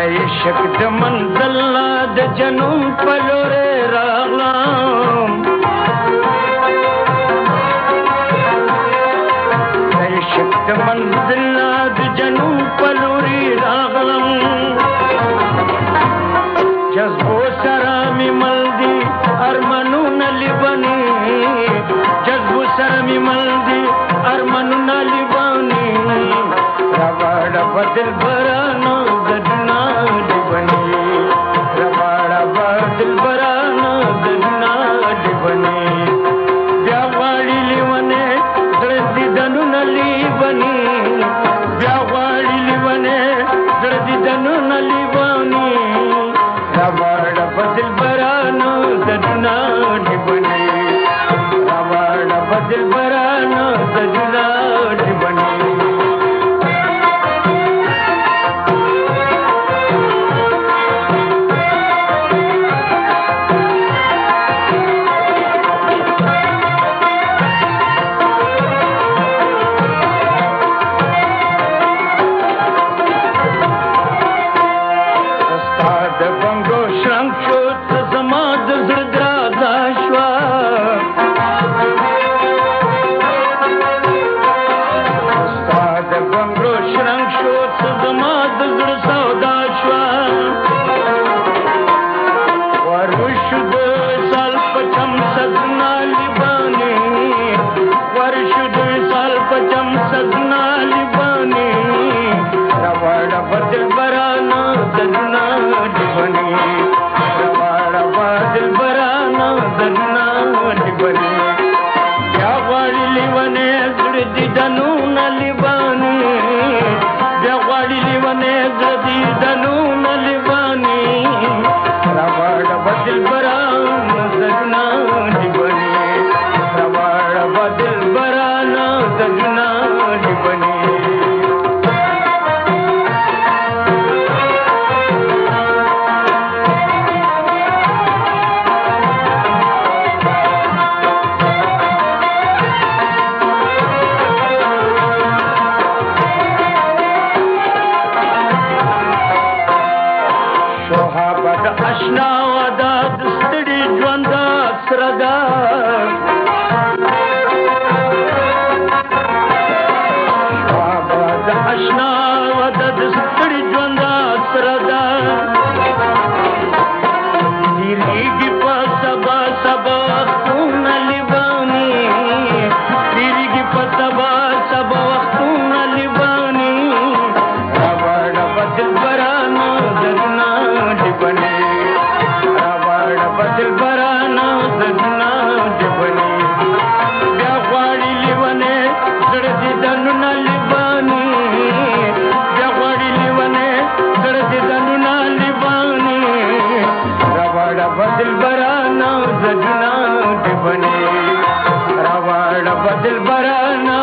عشق د منزل د جنون په لورې راغلم عشق د منزل د جنون په لورې راغلم جذبو سره مې مل دي ارمانونه لیبني جذبو سره مې مل دي ارمانونه لیبني راوړه بدل برانو دنا لیبني راوړه بدل برانو دنا لیبني بیا واړی لیونه زړه دنونه لیبني بیا واړی لیونه زړه دنونه لیبني راوړه بدل برانو دنا لیبني راوړه بدل برانو دنا لیبني بدل برانو